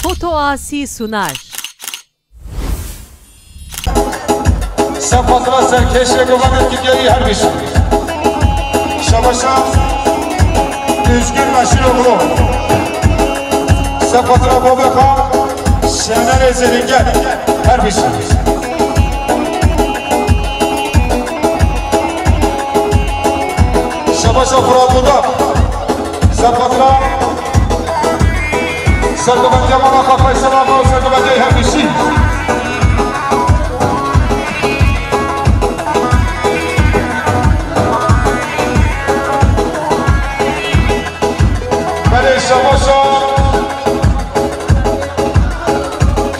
Foto Asi sunar. Sapatla serkeşe güvenet gidiyor her bir şey. Şabaşa üzgün meşhur oğlu. Sapatla babaka şener ezelin gel her bir şey. Şabaşa Fıratlı'da Sapatla Sargıbence babaka Faysal abla Sargıbence her bir şey.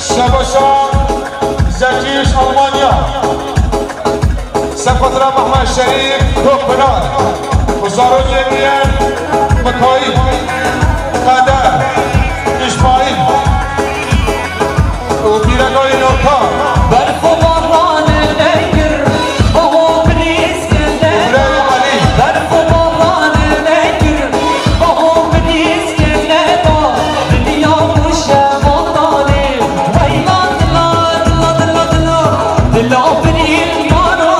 Şabaşa Zekiş Almanya Sepatra Mahmed Şerif Dokpınar Uzarı Cemiyen Mikail Kader İsmail Ubiregoy Nurka Berfu Barranı Engir Bahu Biniz Gende Berfu Barranı Engir Bahu Biniz Gende Dünya Muşevatani Vayla dila dila dila dila Dila Binil Yara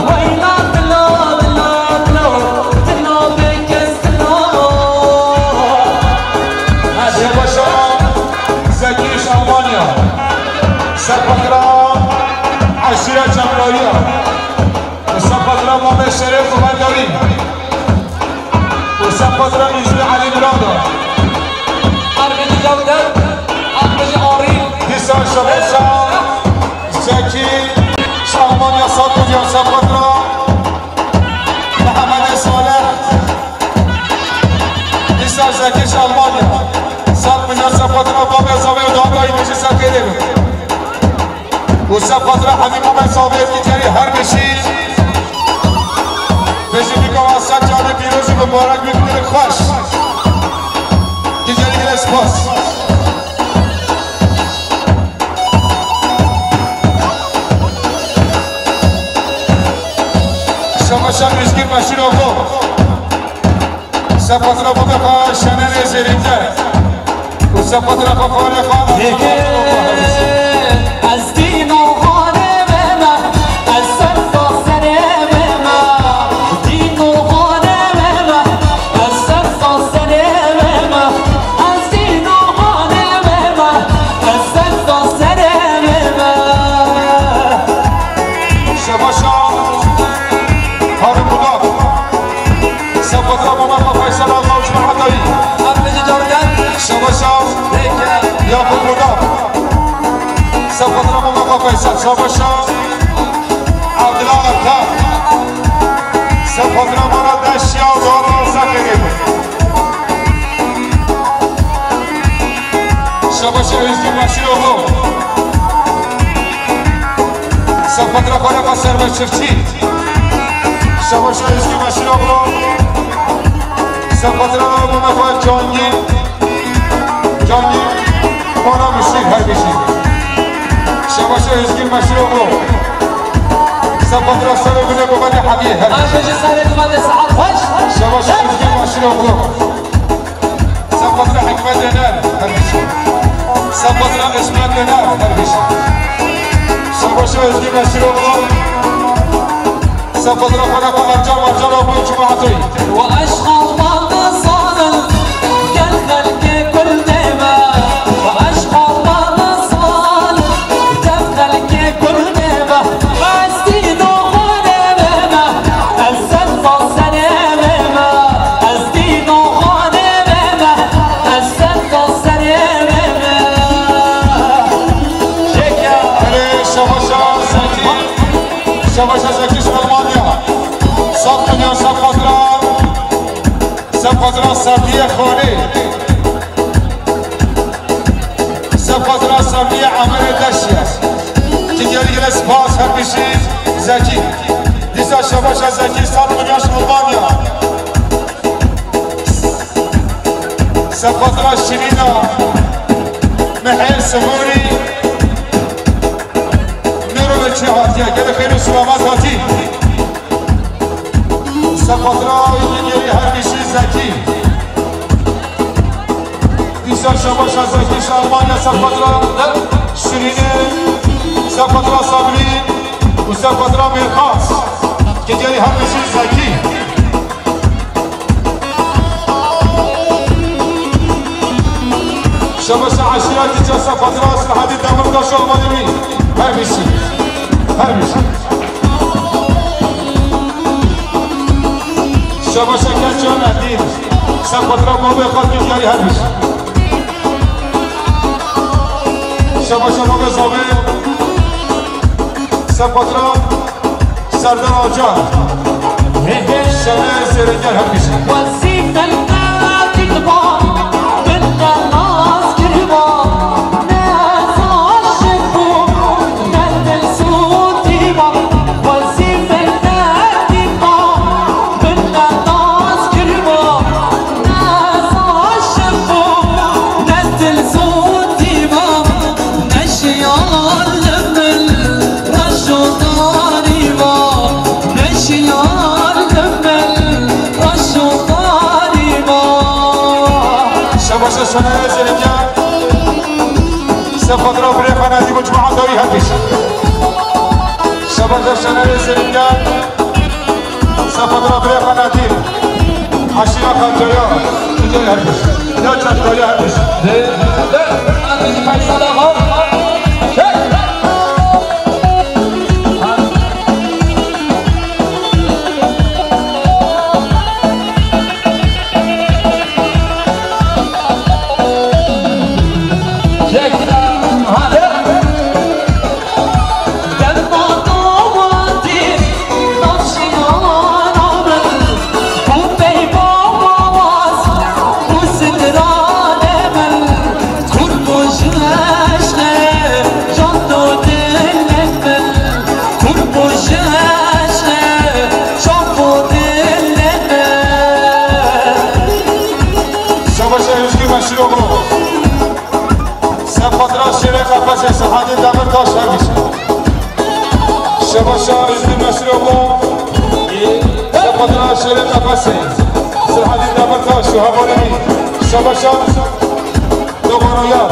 Vayla dila dila dila Dila Bekes dila Şabaşa Zekiş Almanya Sepatra Aşire Cemraiya Sepatra Mahmed Şerif Kumandavi Sepatra Müjde Ali Murada Armeni Cavdet Armeni Arif Disa Şabaşa Zekiş Almanya Satlıca Sepatra Muhammed Saleh Disa Zekiş Almanya Satlıca Sepatra Babel Zavio Dağdayı Meclisa Kerevi Sepatra Habib Ahmed Saviyet Giteri her beşi Beşi Mikavasat Canı Pirozu Mübarek Mükleri Khoş Giteri Gile Spas Şamaşan Üzgün Meşhur oldu Sepatra Babeka Şener Ezerinde Sepatra Kafale Khan از دین و خانه من از سر تا سر من دین و خانه من از سر تا سر من از دین و خانه من از سر تا سر من شباشا هارون بوداب سپاترا بابا فیصل آقا و شمحدایی آرمنی جاودن شباشا یاقوب بوداب سپاترا بابا فیصل شباشا عبدالله ابتر سپاترا بابا دشیا و دارا زکریم شباشا ازدی مشیر آقا سپاترا خالقا سربه شفچی شباشا ازدی مشیر آقا سپاترا بابا مفاد جانگی مانا مشیر هر بشی شباشا ازدی مشیر آقا سپاترا سر بونه بابا حبیه هر آرمنی سر دومد ساعت خوش شباشا ازدی مشیر آقا سپاترا حکمت نر هر بشی سپاترا اسمت نر هر بشی شباشا ازدی مشیر آقا سپاترا خالقا مرجان آقا و جماعتوی وأشقى الله صالا كالخلق كل ما وأشقى الله صالا كالخلق كل ما أزدين غنما أزدت سلامما أزدين غنما أزدت سلامما شكرا شباشا زكيش ألمانيا ساقنيا سپاترا سبیه خانه سپاترا سبیه عمر دشیه دیگری گره سپاس هر بشی زکی دیزا شباشا زکی ساقنیاش ألمانيا سپاترا شیرینا محل سموری چه هاتیه گره خیلی سلامت هاتی سپاترا دیگری هر بیشی زکی دیسا شباش از زکیش آلمانیا سفادرا شیرینه سفادرا صبری و سفادرا میرخاص که جایی همیشه زکی شباش عشیراتی جا سفادرا سلحدی دمرگاه شالمانی همیشه شباش اکر جان ندید سفادرا ما بخواد که جایی همیشه شباش ما به زابه سفادرا سردار آجان شبه سرنگر همیشه وزیف القاتل با بالناس كربا ناس عاشقو ندل صوتي با وزيف القاتل با بالناس كربا ناس عاشقو ندل صوتي با نشيال لمل رشداري با نشيال لمل رشداري با شباشا شنه زرنجان سفادرا بريخا نادي مجموعة دوي همیشه شباشا شنه زرنجان سفادرا بريخا نادي عشيرا خانجايا جاي همیشه یا چندگاهی همیشه سلحدی دمرگاه همیشه شباشا ازدی مشروبو سفادرا شیر قفصه سلحدی دمرگاه شوهبانمی شباشا دوغانویا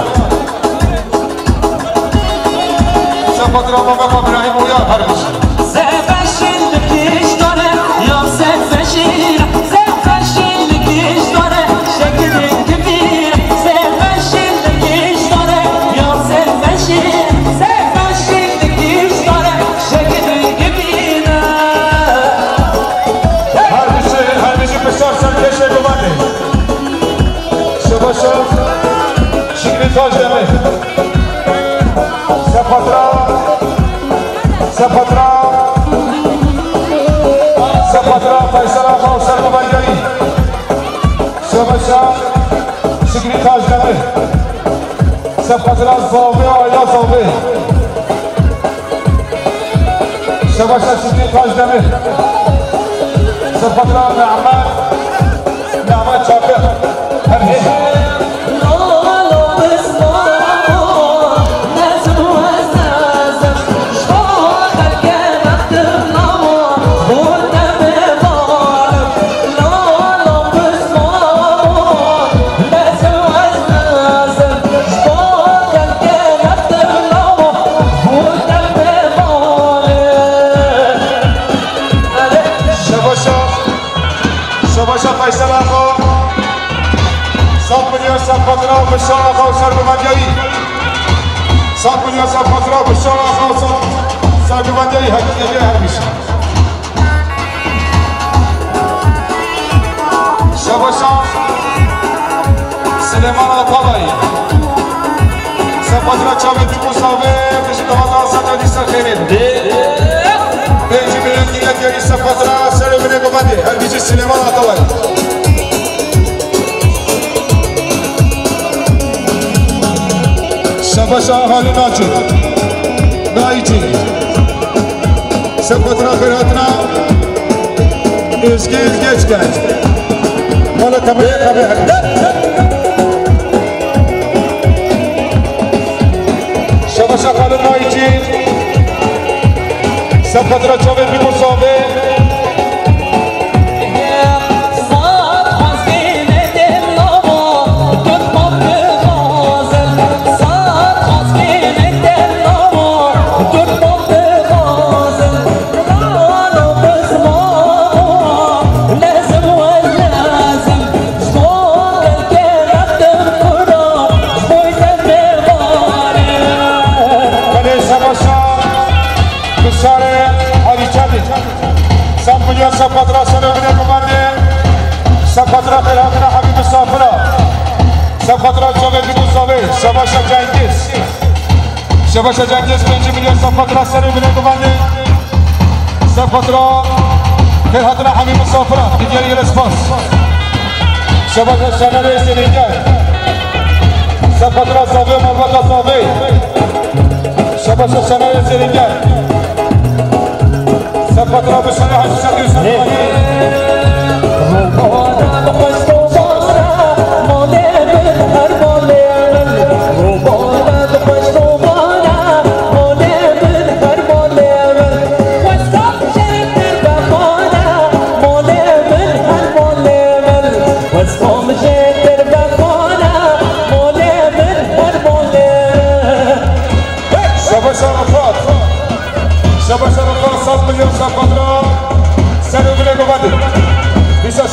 سفادرا بابا ابراهیم ویا همیشه زفشین لکیش داره یا زفشین زفشین لکیش داره شکل کبیر زفشین لکیش داره یا زفشین زفشین لکیش داره شکل کبیر همیشه بسیار سرکشه ببنده شباشا شکلی تاج دمه سفادرا فیصل آقا و سرم برگری شباشا شکلی تاج دمه سفادرا زاوه آیا زاوه شباشا شکلی تاج دمه سفادرا نعمت چاپر همیشه فیصل آقا 100 میلیون سفادرا بشار آقا و سربمندیایی 100 میلیون سفادرا بشار آقا و سربمندیایی حقیقی همیشه شباشا سلیمان آقایی سفادرا چاوه دی مصابه بشه دوازده ساعت سر خیلی 5 میلیون دیگه سفادرا سر بینه ببنده همیشه سلیمان آقایی شباشا اهالی ناچید نایچی سفادرا خیراتنا ازگی ازگیچ کرد مالا تبه شباشا خالی نایچی سفادرا چاوه بی مصابه صاد خواست بینه دل لابا سفاترات جاوید بیدوساوی شباشا جنگیز شباشا جنگیز 5 میلیون سفاترات سری بینه گوانده سفاترات که حضر همه مسافرات دیگری رسپاس شباشا شنره سرینگر سفاترات زاوی مربطا زاوی شباشا شنره سرینگر سفاترات بشنه حجیشت یوسف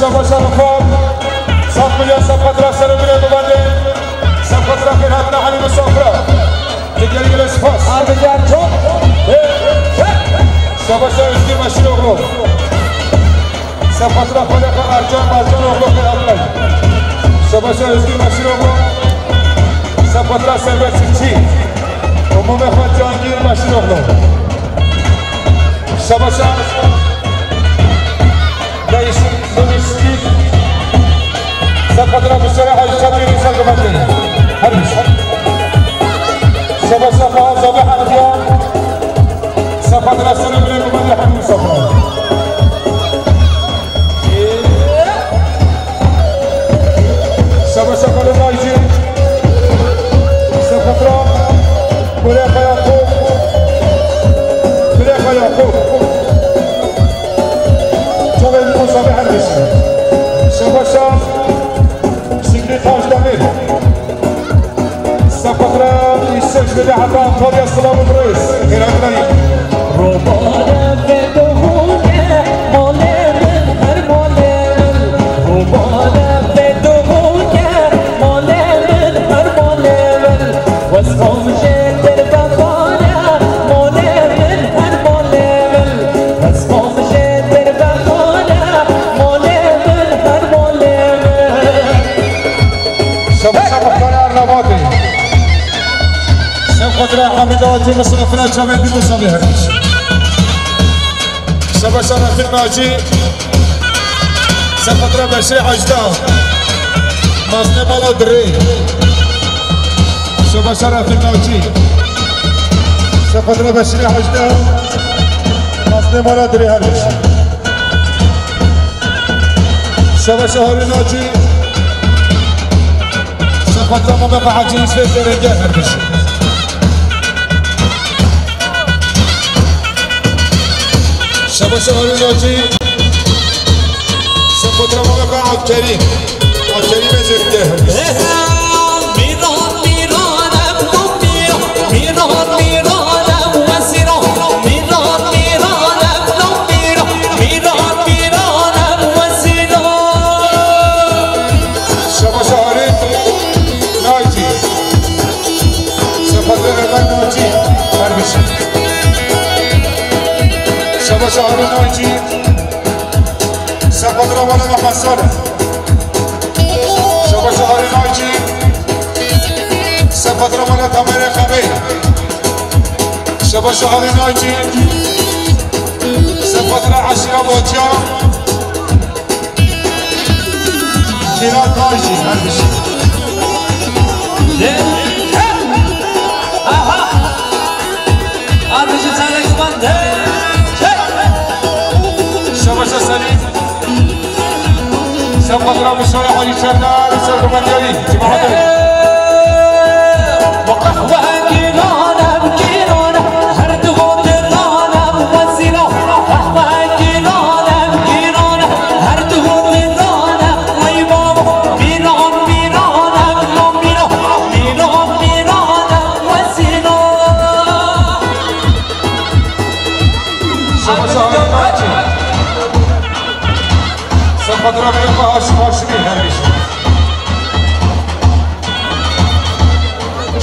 شباشا رفاق 7 میلیون سفاترات سر بینه گوانده سفاترات که حضر همه مسافرات دیگری رسپاس شباشا اسکی مشیر اغلو سفاترات خود که ارجان مرجان اغلو که حضر شباشا اسکی مشیر اغلو سفاترات سربت چی عموم خود جانگیر مشیر اغلو شباشا نمیشتی سفاترات بسیاره حجیشت میریسن گمانده هر بیشت شباشا خواه زابه حمدیان سفاترات سر بینه گمانده همین سفرات شباشا کل نایجی سفاترات بلیخ یاقوب بلیخ یاقوب مصابي حربش شباشا شكلي تاج دمير سفاترات يسجل بدا حتى انطاليا السلام الرئيس خير عدناني روبانا بدهوني مولين هر مولين روبانا بدهوني مولين هر مولين واسقوم جدر بخانا مولين هر مولين واسقوم جدر بخانا سفاترات حمداتي مصرفنا جامعة بمصابي هرش شباشا رفيق ناجي سفاترات بشري عجدان مازنه بالا دري شباشا رفيق ناجي سفاترات بشري عجدان مازنه بالا دري هرش شباشا هاري ناجي سفاترات مبقى عجين سفير درنجان هرش شباشا هاري ناجي سفاترات مبقى عبكريم عبكريم زرده ميران ميرانم نميرا ميران ميرانم وسيرا ميران ميرانم نميرا ميران ميرانم وسيرا شباشا هاري ناجي سفاترات ناجي هربش شباشا هاري ناجي سفاترات وانا محصانه شباشا هاري ناجي سفاترات وانا تمر خبي شباشا هاري ناجي سفاترات عشيرة بوجا خيرات ناجي هربش آتش سرک بنده شباشا سليم سفاترات بشارة حالي شردار سرگمانیاری جماعت وقهوة كيلانم كيلانم هر دو دلانم وزيرا قهوة كيلانم كيلانم هر دو دلانم وي بابا ميران ميرانم نميرا ميران ميرانم وزيرا شباشا هاري ناجي سفاترات بيقى هاشمي هربش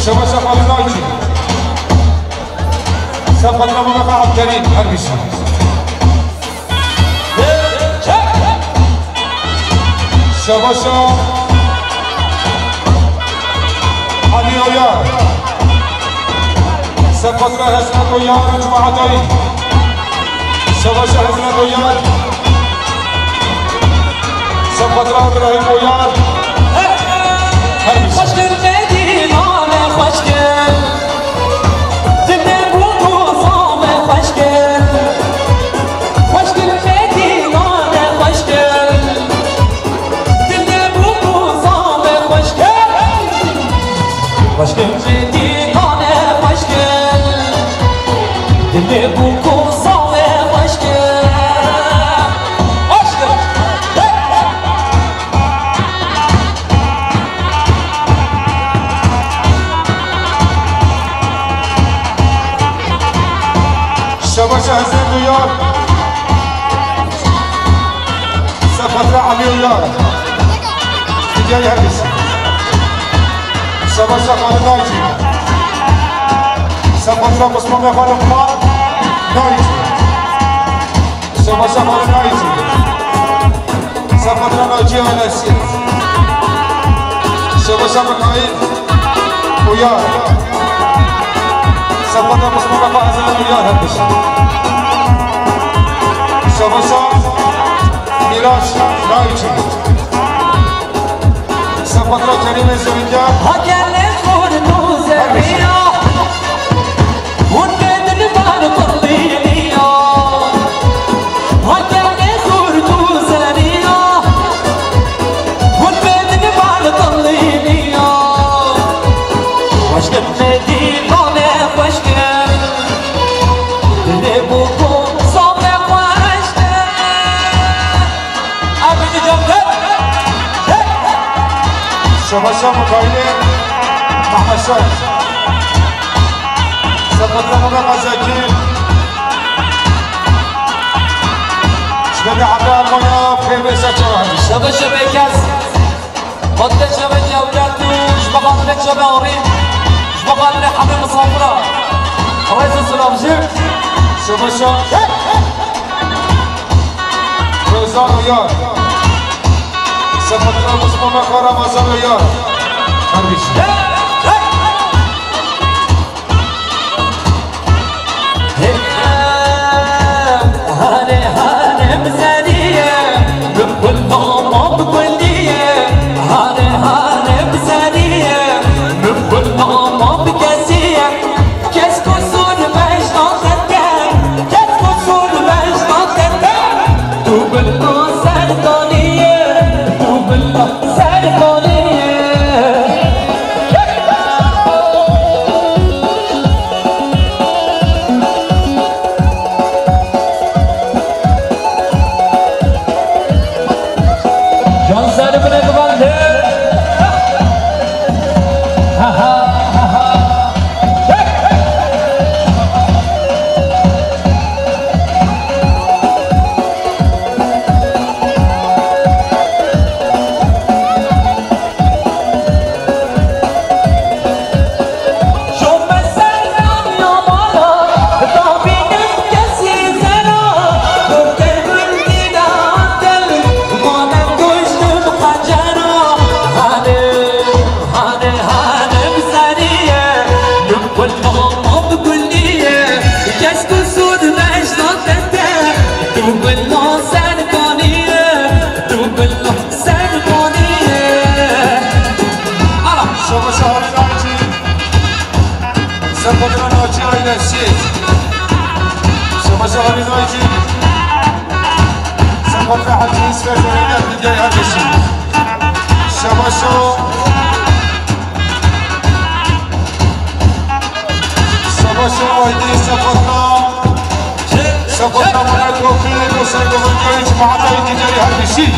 شباشا هاري ناجي سفاترات بيقى عبكريم هربش شباشا فترة هزمة ويار جماعتي شباش هزمة ويار فترة إبراهيم ويار خوشگل مدینان خوشگل دل بوزام خوشگل خوشگل مدینان خوشگل دل بوزام خوشگل خوشگل مدینان خوشگل دل بوزام خوشگل شباش حسين ويار سفترة علي ويار جاي هربس شباش خالد نايجي سفترة مصمم خالد نايجي شباش خالد نايجي سفترة نايجي على السيد شباش مكاين ويار سفترة مصمم خالد ويار هربس شباشا میراش نایچی سفترة کریم زمینجا هاگل خور نوزمیا ون بدن بار قربینیا هاگل خور نوزمیا ون بدن بار قربینیا خوشگل مدینان خوشگل دل بوکو شباشا مكاينة محمد شايف سفترة مبقى زكي شبابي عبد المنى في بيسا جوهري شباشا بيكاس قد شبا جولاتو شبقات لك شبا غريب شبقات لك حبيب صفرا رئيس السلام جيب شباشا روزان ويار سفترة مصممة كارا مازال ويار هربيش هاني بزانية بكل ماما بكلية هاني بزانية بكل ماما بكاسية كاسكو سور باش نطلع كاسكو سور باش نطلع دوبل سردانية دوبل سردانية جان سالم نقبل سفترة ناجي على السيد شباشا غني ناجي سفترة حجي اسفل زمينات بداية هذا الشيء شباشا وايدي سفترة من التوفيق وسيد الجيش مع داية تجاري هذا الشيء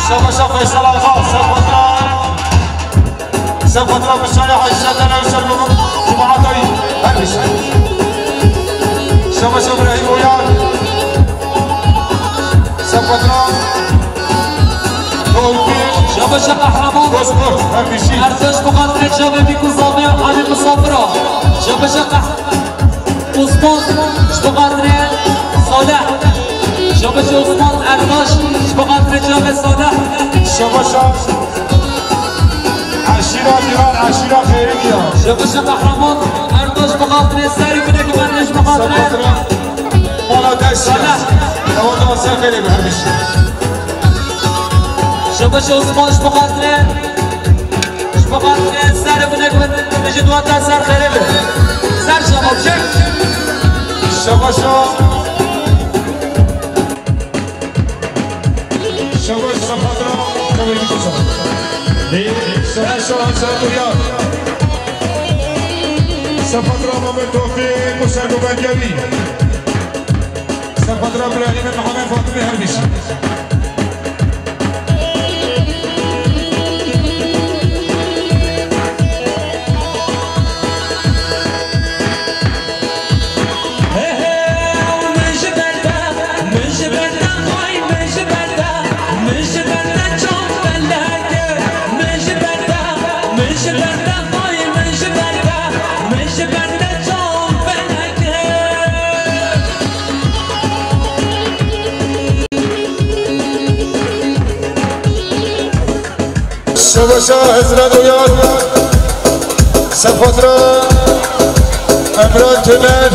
شباشا فيصل الغاز سفترة بالشارع الشتنة يسلمون جماعتي هذا الشيء شباشا إبراهيم ويان سفترة توفيق شباشا قهرمان ارتش مقدمة شبابي كوزامي حبيب صفرا شباشا عثمان مقدمة صالح شباشا عثمان ارتش مقدمة شباب صالح شباشا عشيرة جيران عشيرة خيرك يا شبش قهرمان اردوش بخاطر ساري كنك بندش بخاطر مولا داشيا نوضا سخيري بهرمش شبش عثمانش بخاطر ساري كنك بندش دوات سار خيري به سار شباب شك شباشا شباش سفادرا كبير بكسا شباشا هنسان دوريان سفادرا محمد توفيق مسرق بنجابي سفادرا ابراهيم محمد فاطمي هرمشي شباشا حضرت ویاد سفادرا امران تنن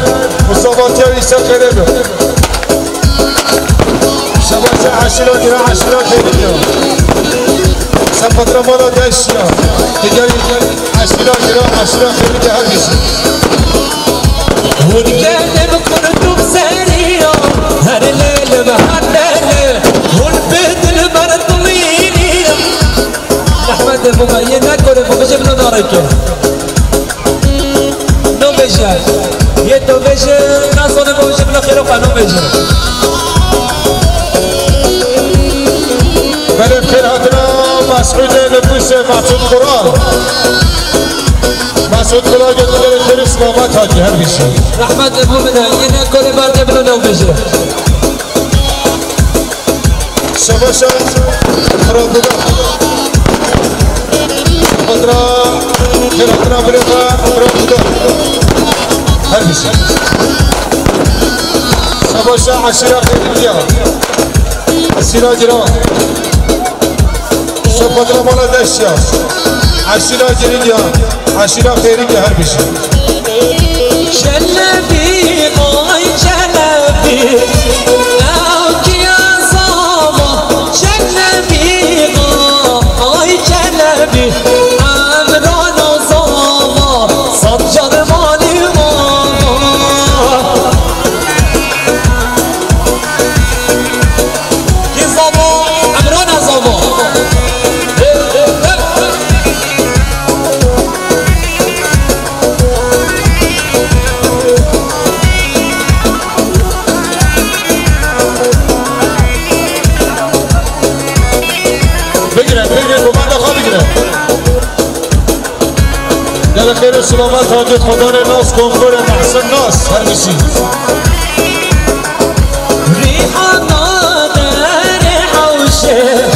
مصاباتی ها ایسا خیره بید شباشا عشیرا گیرا عشیرا خیره بید سفادرا مالا دشیا دیگری عشیرا گیرا عشیرا خیره بید هر بیشی هون گرده بکنه تو بزنی هر لیل و هر لیل هون بدل مردمی احمد مبين نكره فبجيب له دارك نو بيجي يتو بيجي ناس انا بجيب له خير وقانو بيجي بله بخير هاتنا مسعود نفوس مسعود قرآن مسعود قرآن جدول خير اسلامات هاتي هر بيشي احمد مبين نكره بجيب له نو بيجي شباشا خرابودا خضراء خضراء بريقة خضراء بودا هر بيشي شباشا عشيرة خيرية عشيرة جرا شبادرا مالا داشيا عشيرة جرية عشيرة خيرية هر بيشي شلبي قاي شلبي اوكي يا صاما شلبي قاي شلبي عمران صاما صجر مالي ماما كي صاما عمران صاما يلا خير السلامات هادي خدار الناس كونغور احسن ناس هر بشي ريحة نادر ريحة وشيخ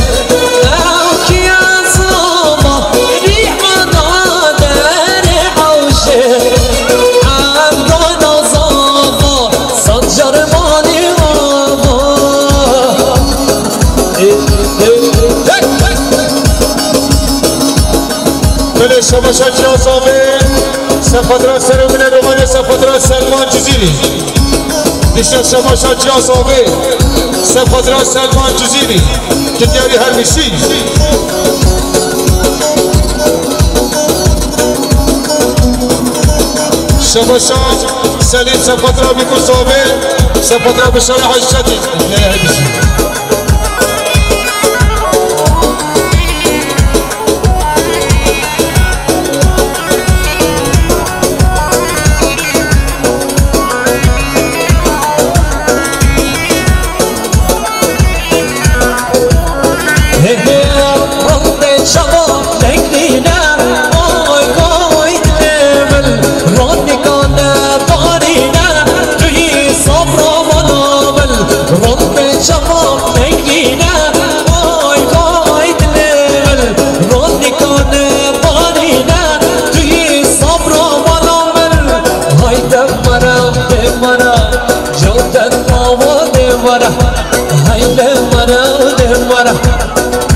اوكي يا صاما ريحة نادر ريحة وشيخ عمران صاما صجر مالي ماما بله شباشا جازابه سفادرا سرمونه رومانه سفادرا سلمان جزیری دیشن شباشا جازابه سفادرا سلمان جزیری که دیاری هر میشی شباشا سلیم سفادرا بیکو صابه سفادرا بشاره حجتی دیاری هر میشی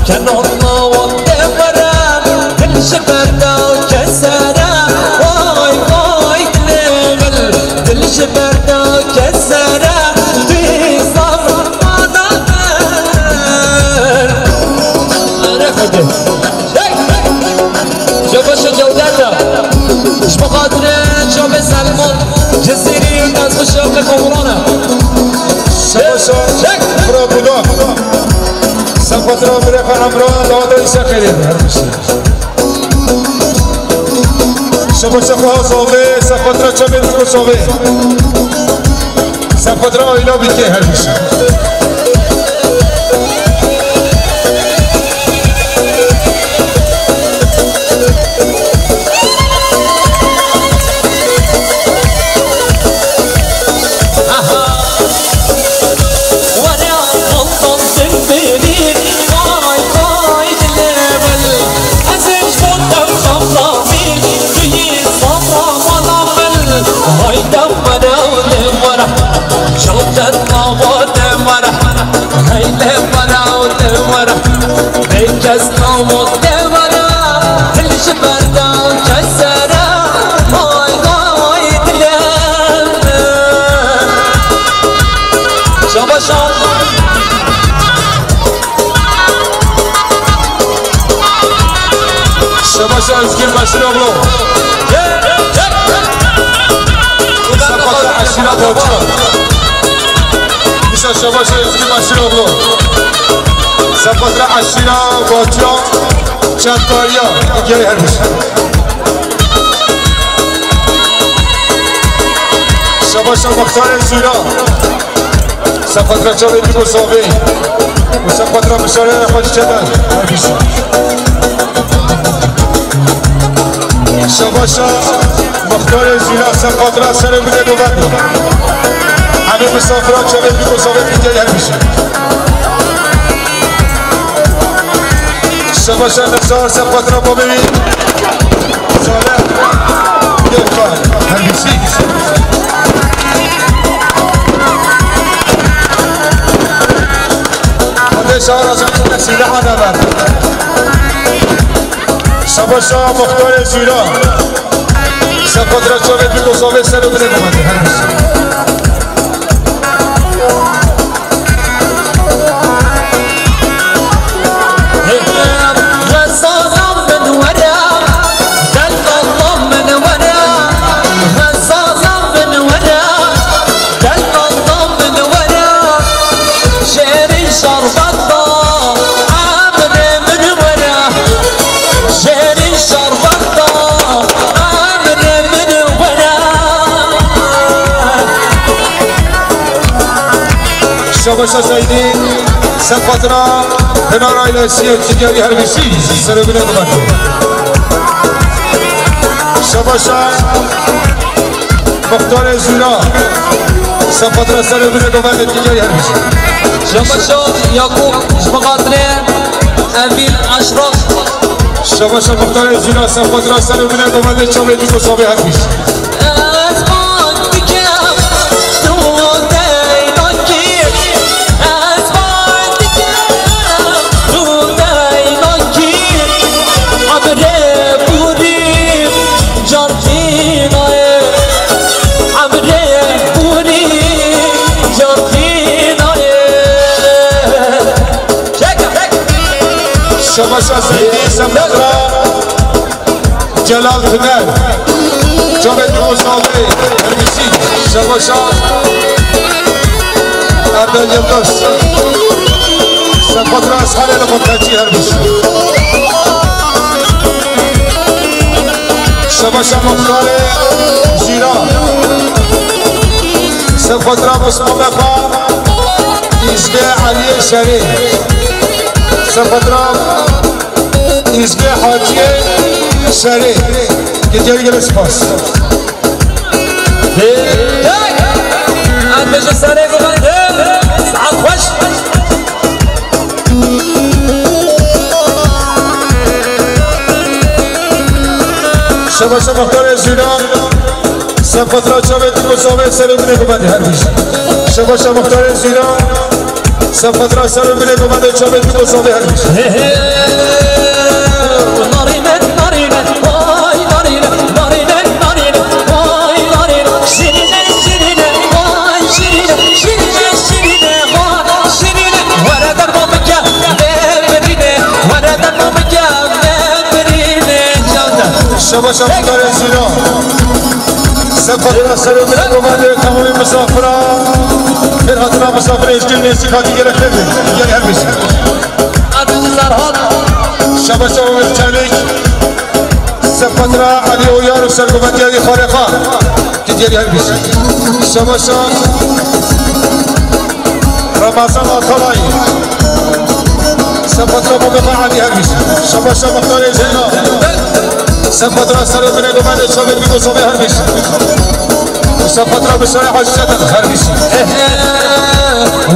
كان الله ودمرا كل شبرنا وكسر سفاترا بره خانمران داده ایسا خیلی هرمیشی شما شما صاحبه سفاترا چه بیدو صاحبه سفاترا آیلا بیده هرمیشی شباشا اسكير باشر اغلو سفاترا عشيرة بوچا بيسا شباشا اسكير باشر اغلو سفاترا عشيرة بوچا چندکاریا دیگه هر بشه شباشا مختار زورا سفاترا چاوی بیگو صاحبه و سفاترا مشاره خوش چدن هر بشه شباشا مختار زورا سفاترا سر بوده دو بند همه مسافرها چاوی بیگو صاحبه دیگه هر بشه شباشا نصار سفاترا با ببین ساله یک کار هرمیسی خانده شهر از اون نسیده آنه برد شباشا مختار زیرا سفاترا چاوه بی گذابه سر رو بده نمانده هرمیسی شباشا زیدی سفاترا کنار آیل سیه تیگری هرمیسی سر بینه ببنده شباشا مختار زورا سفاترا سر بینه ببنده تیگری هرمیسی شباشا یاکوب شبقاتره امین اشراف شباشا مختار زورا سفاترا سر بینه ببنده چاوه دیگو صابه هرمیسی شباشا زیدی سفاترا جلال تنر جاوید موساوی هرمیسی شباشا اردل یلدوس سفاترا از حال منتجی هرمیسی شباشا مختار زیرا سفاترا مصطفى ایزگه علی شریف سفاترا ایزگه حاجی شریف که دیگه گل سپاس عندش سره گفته ساعت خوش شباشا مختار زیرا سفاترا چاوه دیگو صاحبه سر بینه گفته هر بیش شباشا مختار زیرا سفاترا سر بینه گفته چاوه دیگو صاحبه هر بیش شباشا مختار زیرا سفاترا سر بینه گفته تمامی مسافرها در حضرت مسافر اشکل نیستی خاطی گرفته بید دیگه هر بیش شبا شبا بالتالي سفترة علي ويار وسرقوبان ديالي خارقة كي ديالي هالبيش شبا شبا رمضان الطلاي سفترة مقطع علي هالبيش شبا شبا مختار زينا سفترة سرق من الومان الشباب بيقول صبي هالبيش سفترة بشارع الشتن هالبيش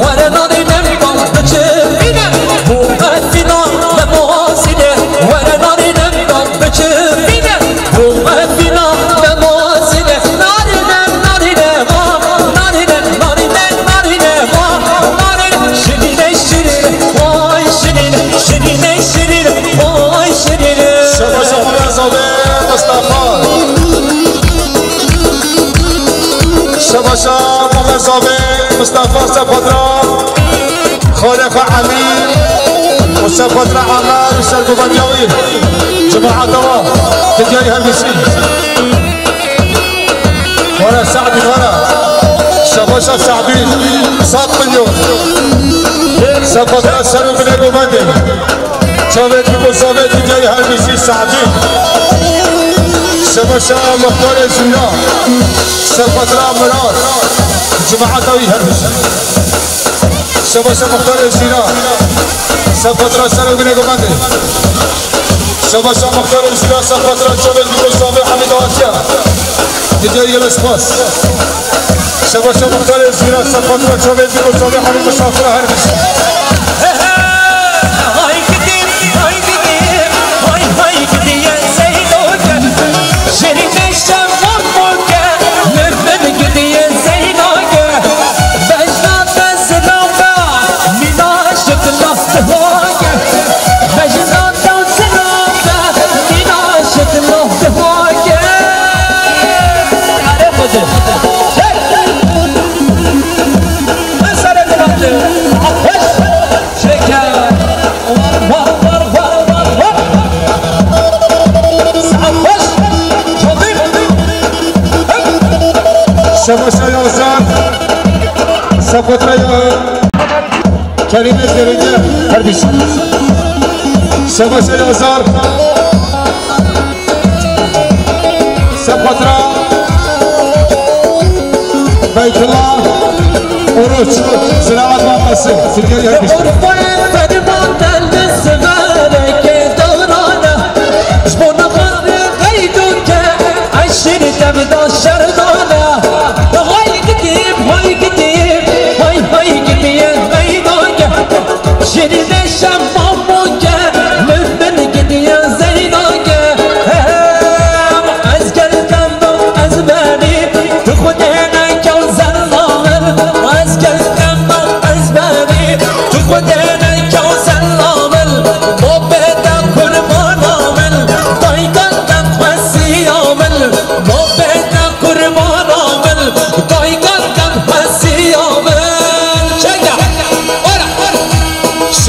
وانا ناضي نمضم بجفينه مو مدفنا لمواسنه وانا ناضي نمضم بجفينه مو مدفنا لمواسنه ناضي نم ناضي نم ناضي نم ناضي نم ناضي نم ناضي شنين شنين واي شنين شنين شنين واي شنين شبا شبا صبي مصطفى شبا شبا صبي مصطفى سفترة خالق عمير وسفترة عمار وسرقوبان ديالي جماعة دوا تجاري هالبيشي ورا سعدي ورا شبا شبا سعدي 7 مليون سفترة سرو من الومندي شباب بيقول صبي تجاري هالبيشي سعدي شبا شبا مختار زينا سفترة مراد جماعة دوي هالبيشي شبا شبا مختار زينا سفترة سرو من الومندي شبا شبا مختار زينا سفترة شباب بيقول صبي حميد واتيا تجاري الاسباس شبا شبا مختار زينا سفترة شباب بيقول صبي حميد مسافرة هالبيشي شبا شبا يوزان سفترة كريمة زرينة هربيش شبا شبا يوزان سفترة بيت الله وروج سلامات مقاسم سلقاني هربيش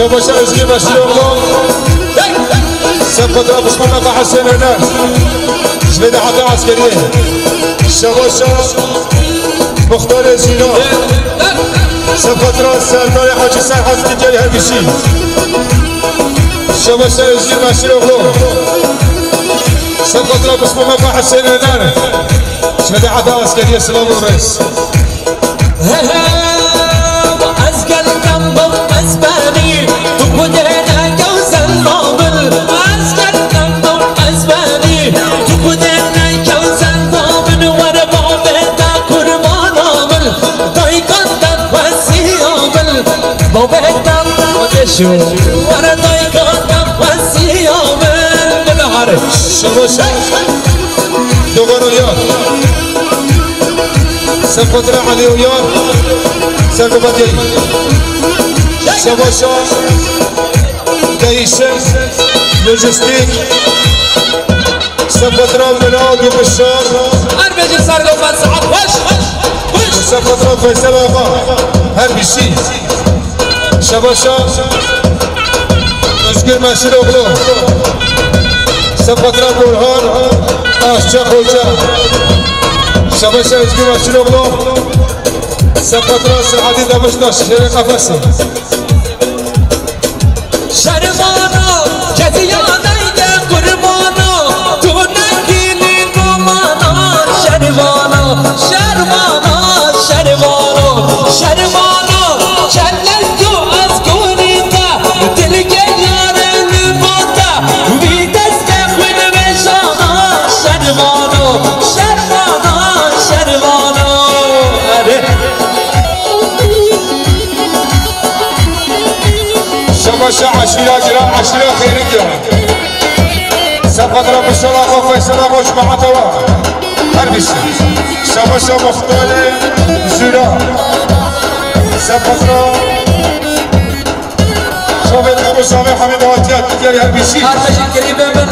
شبا شبا زكي مشروع سفترة بسم الله حسين هنا جليدة حتى عسكرية شبا شبا مختار زينا سفترة سردار حاجي سرحان تجاري هالبيشي شبا شبا زكي مشروع سفترة بسم الله حسين هنا جليدة حتى عسكرية سلام الرئيس وانا ضايقة واسي يوم بالعرش شبا شبا دوغر ويار سفترة علي ويار سرقوبان ديالي شبا شبا دايشن لوجستيك سفترة مناد وبشار اربجي سرقوبان سعد وش سفترة فيصل آقا هالبيشي شبا شبا özgür Məşir oğlu Səfətlə Burhan Aşça Xoca Şabaşa özgür Məşir oğlu Səfətlə Səhadi Dəmişdaş Şerə Qəfəsi Şərifan عشرة خيرك يا سفدرا بسلام وفيسلام وجماعة هربسي شباشا مختار زيرا سفدرا شوفت ابو سامي حميد واتيات تجاري هربسي ارتجي قريبه من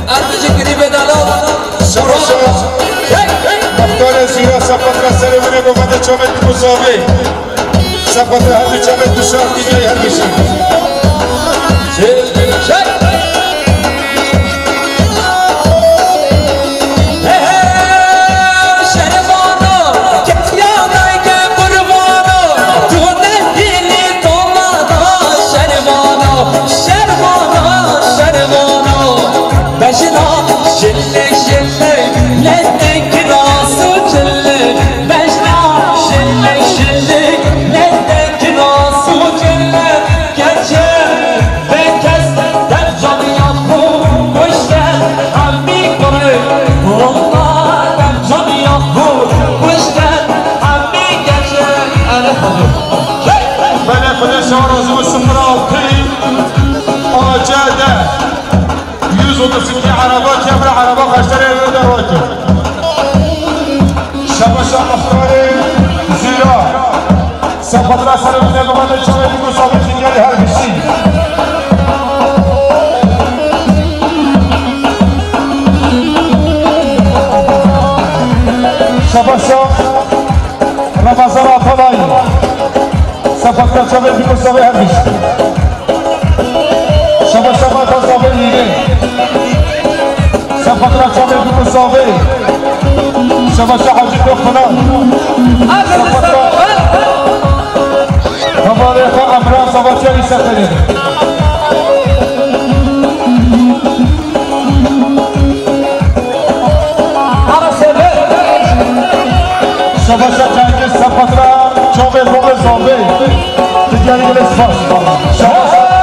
ارتجي قريبه دالو شباشا مختار زيرا سفدرا سلمني بفضل شوفت ابو سامي سفدرا هربي شوفت بشار تجاري هربسي وتسكي عربات يبرع عربات اشتري دروته شباشا مختاري زيرا سفدرا سلمني بفضل شوفت ابو سامي تجاري هربسي شباشا رمضان طلاي سفدرا شوفت ابو سامي هربسي شباشا ما تصابي سفدرا شوفت ابو سامي شباشا حاجي دخنا سفدرا تبارك امرا سباتي سفدرا شباشا جنگ سفدرا شوفت ابو سامي تجاري الاسفاس شباشا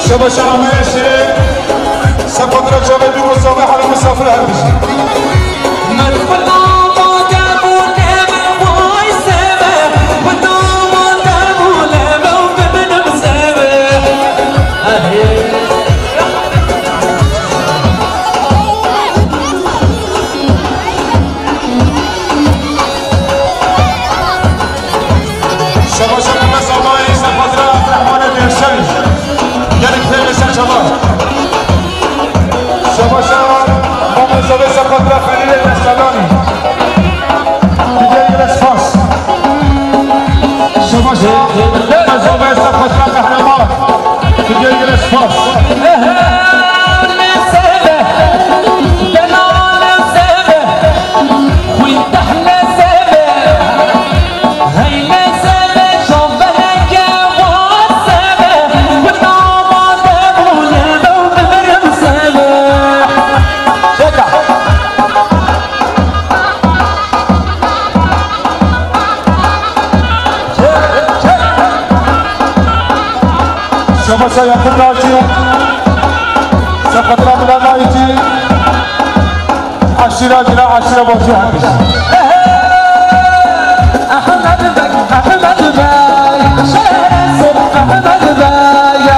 شباشا عماشي سفدرا شوفت ابو سامي على مسافر هربسي شباشا ممزوبه سفدرا خلیل نشتلانی تجاری الاسفاس شباشا ممزوبه سفدرا قهرمان تجاری الاسفاس شباشا يقول ناجي سفدرا ملا ناجي عشرة جنا عشرة بوجه هربسي احمد بك احمد باي شهر احمد باي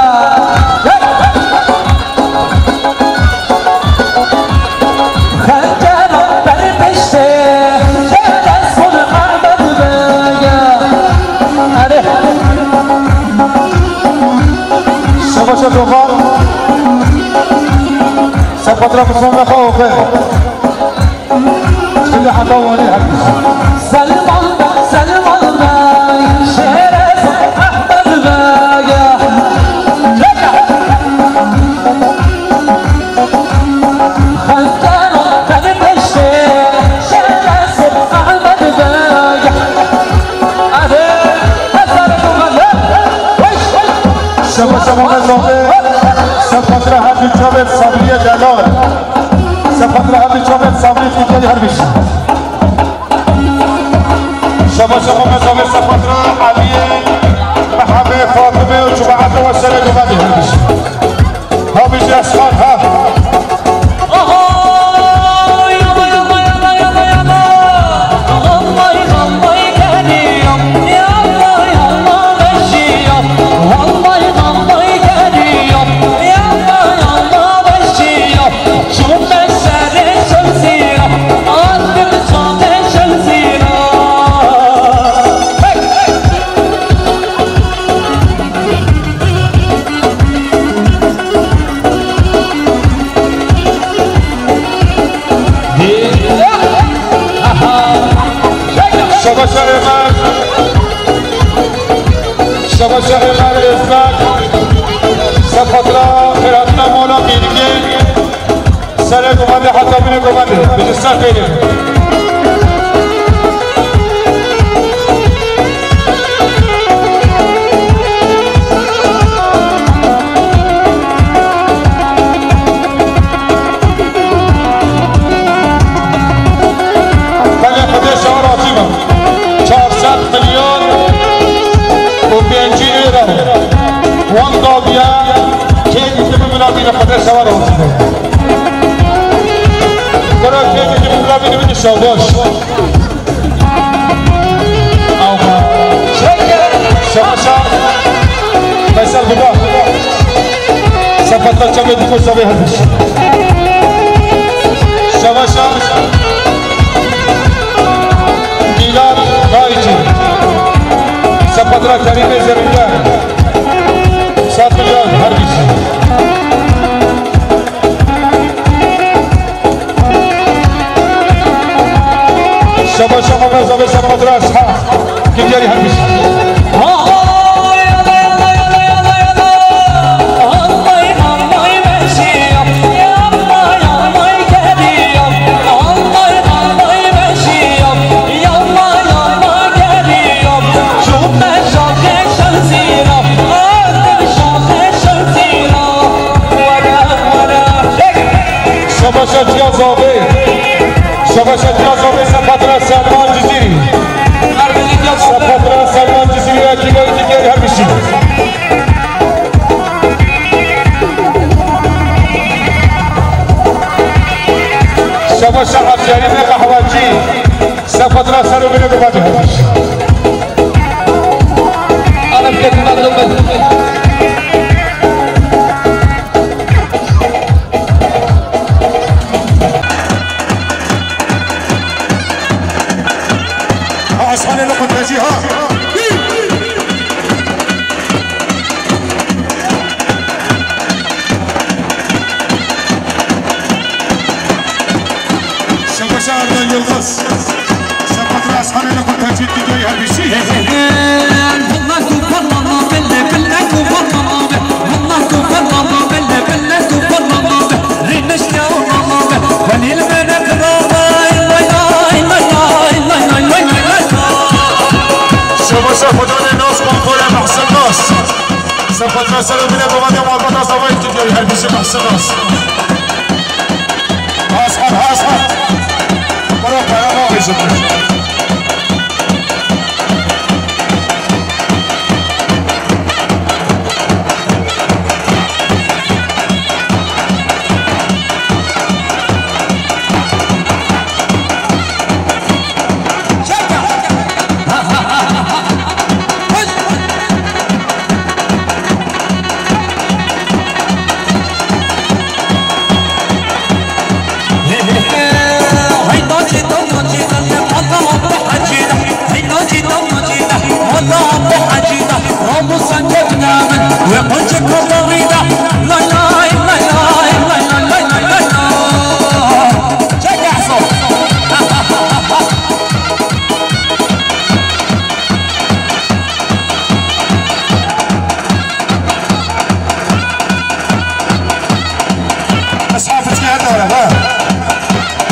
خنجر بربشته شهر احمد باي شباشا دوغان سفدرا بسم خوفه اللي حطوني هربسي سلمان باي شهر احمد باي خنجر بربشته شهر احمد باي شباشا ممزوبه سفدرا هربی شوفت صبری جلال سفدرا هربی شوفت صبری تجاری هربسي شباشا ممزوبه سفدرا علی محمد فاطمه و جماعت و سر دوباره هربسي سر گمانده حتی بینه گمانده بجستان خیلی وان دابیا که میگه ببینم این خاطر سوار اومده. برای که میگه ببینم این شاباش. آها. شاباشا. فیصل بابا. سفت بچه میدی کو سوی هستش. شاباشا. میلاد رایجی. سفت را کریم زمینه. 7 میلیون هر کسی شما مزابه سفت را اصحاب که دیاری هر کسی شباشت یازوبه سپاترا سلمان جزیری سپاترا سلمان جزیری را کی گویی دیگری هم بشید شباشت افشاری به قهوه‌چی سپاترا سرو بینه بباده هم بشید آنم که مردم آسمان لقمتجی ها شباشا اردن یلغز سپت را آسمان لقمتجی دیگه هر بیشی سپت را سلو بینه بمانده محبت از دوایی که دیاری هر بیشی محسن است آسان برو پیام آقای شد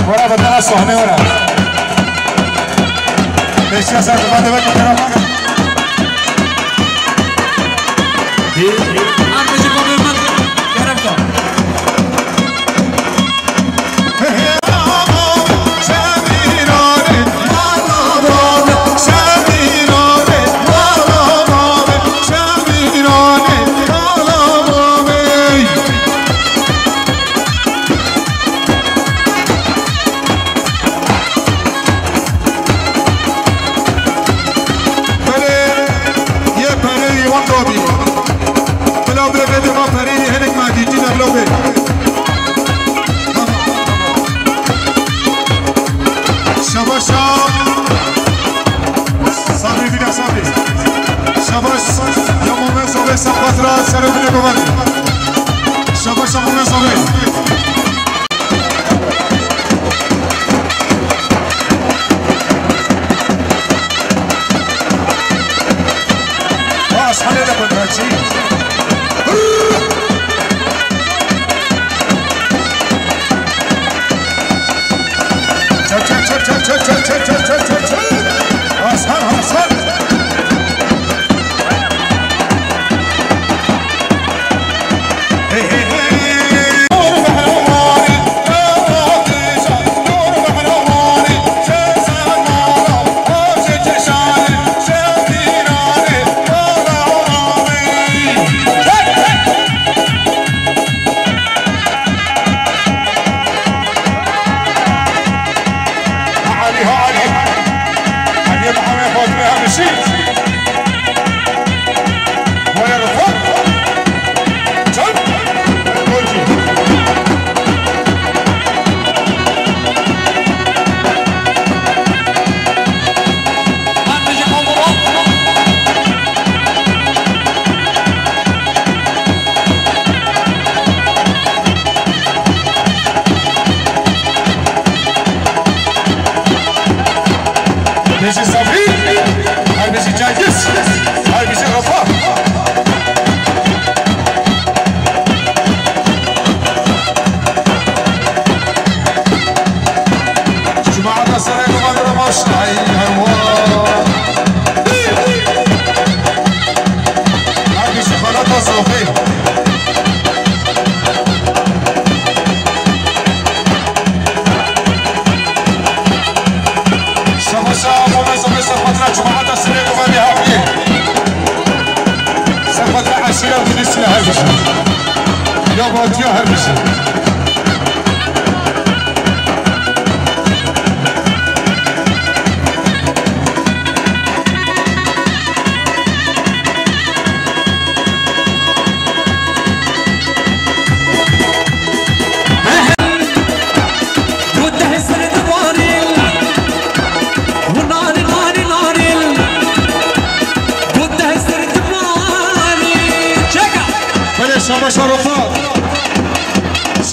ورا بدنا صحنه ورا ليش يا سيد ما دبك كلام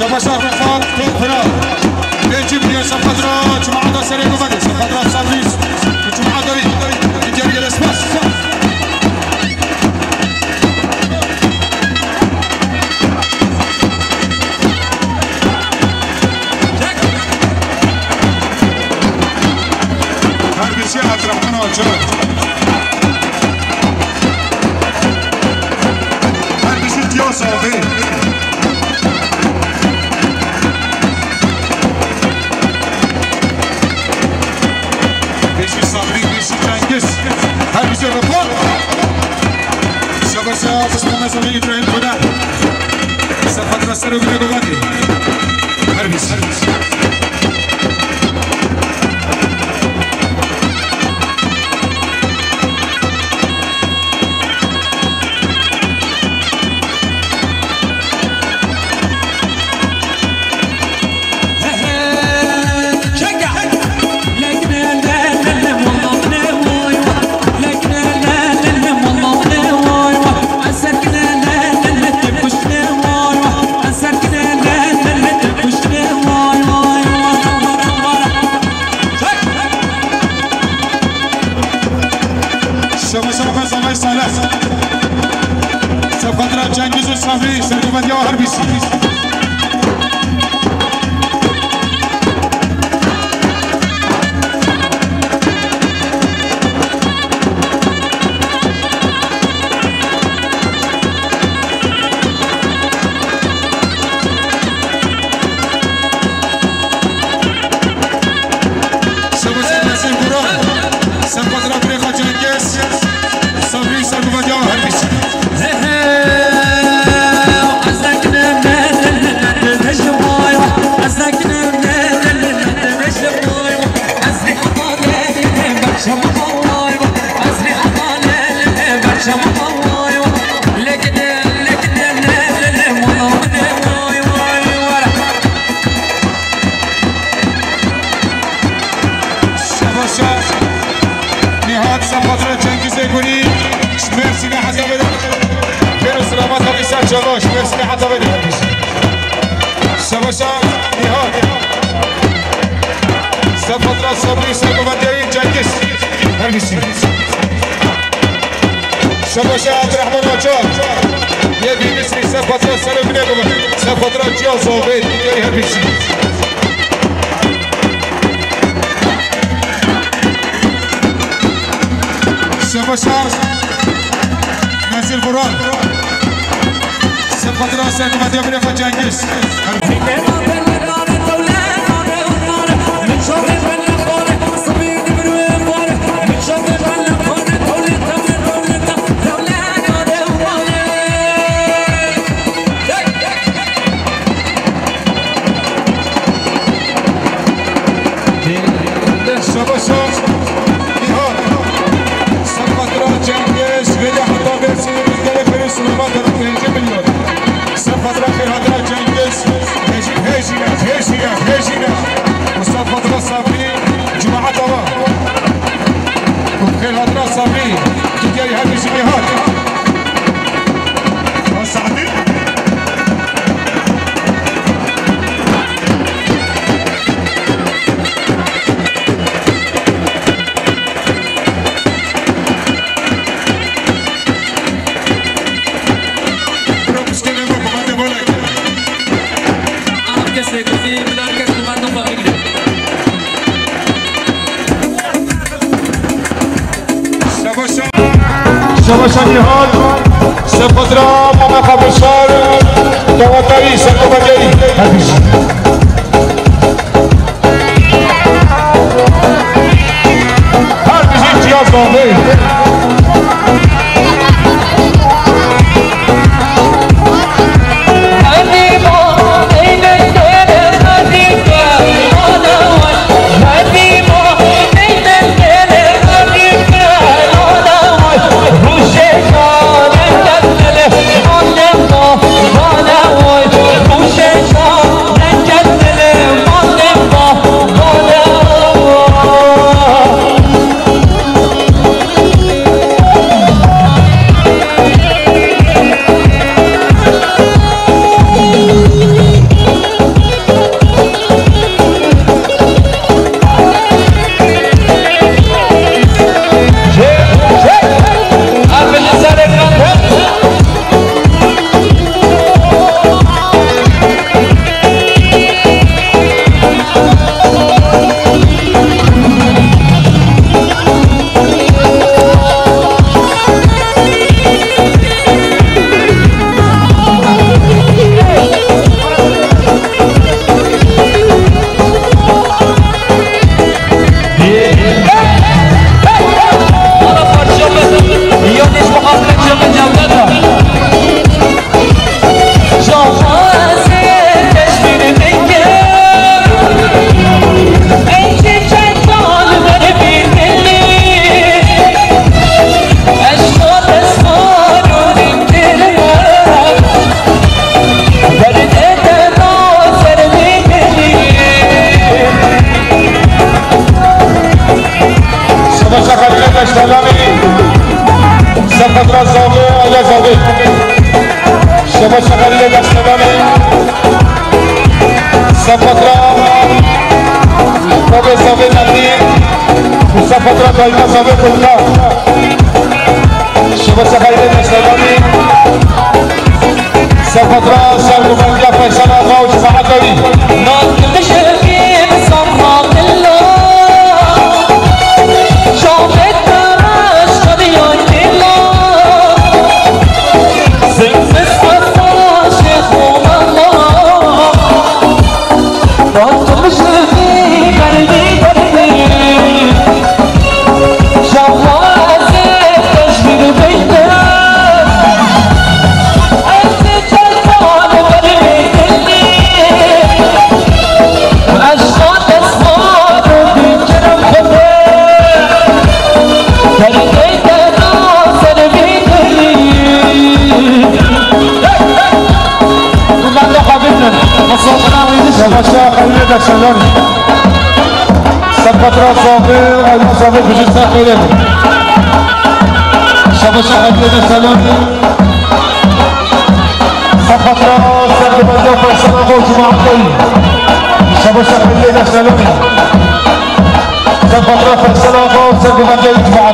شباشا رفاق تنفرا بيجي بيا سفدرا جمعة دا سريع وبدي سفدرا صابريس جمعة داري يجري الاسماس هربشي عبد الرحمن وجهه هربشي تيوسا وبيه هربشي الرفاق شباشا بسم الله سمي إبراهيم خدا سفدرا سرو بيجو بدي هربشي سفدرا جنگیز و صبری سرگوبندی ها هربیسی سبزی نسیم بران سفدرا بریخا جنگیز صبری سرگوبندی ها هربیسی نهاد سفدرا جنگیز گونی مرسی به حضا بده خیر و سلامت ها بیشتر جواش مرسی به حضا بده شباشا نهاد سفدرا صبری سرگوبندی جنگیز هربیسی شباشا عبدالرحمن آجار یه بیمیسی سفدرا سرو بینه گوبند سفدرا جیا زاوید دیگری هربیسی شباشا نزیر بران سفدرا سرگوبندی بریخا جنگیز شباشا نهاد سفدرا جنگیز ویدیا حتا برسی بزگل فری سلامت دارم 5 میلیون سفدرا خیرهادرا جنگیز هجینه و سفدرا صبری جماعت آوا و خیرهادرا صبری دیگری هربیسی نهاد سعدی شباشا نهاد سفدرا ماما خبرشار دواتایی سرگوبندی هربیسی هربیسی امتیاز باقی دایما ثابت الله شما سخیره نشتگانی سپترا سرگوبندیا فیصل آقا و جماعت داری ناز مشرقين صفا الله شافت درش خديان الله زنز صفا شيخ الله ناز مشرقين قلبي قلبي شوازي تشبير بيته شباشا خليل دكسلوني سبترا صابر وعلم صابر بجيب ساقيلين شباشا خليل دكسلوني سبترا سرد بندو فيصل أبو جماعة كل شباشا خليل دكسلوني سبترا فيصل أبو سرد بندو جماعة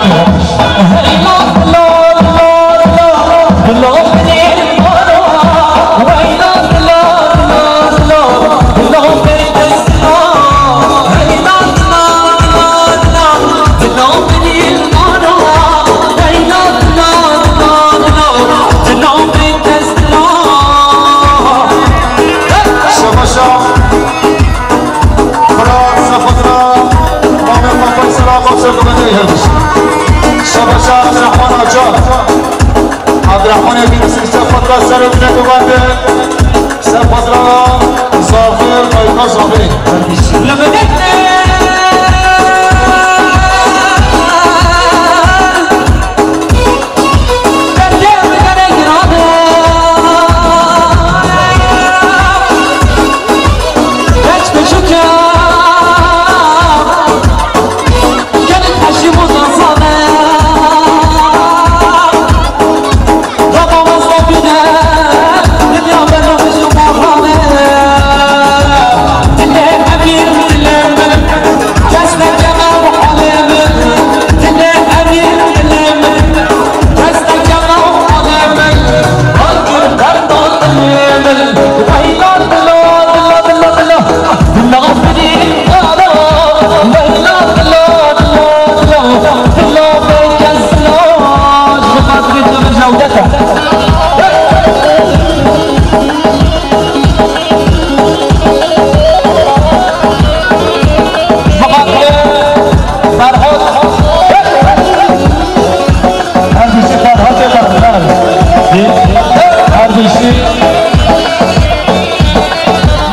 شباشا عبد الرحمن آجار عبد الرحمن بن سفدرا سر بنه بنده سفدرا ظافر دایما ظافر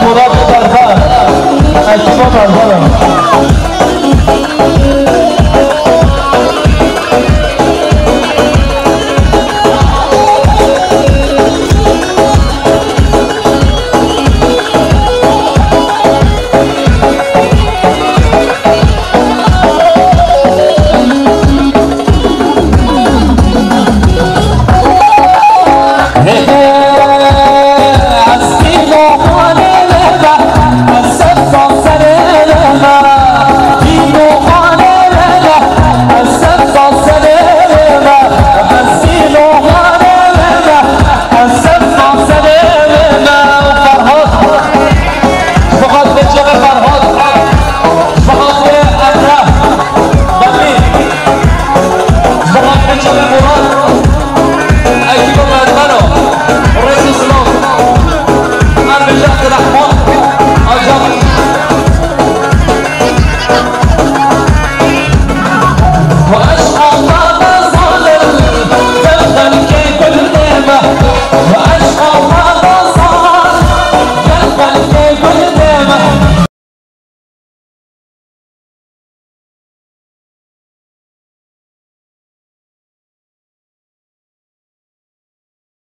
مراد بربر اجتماع بربرم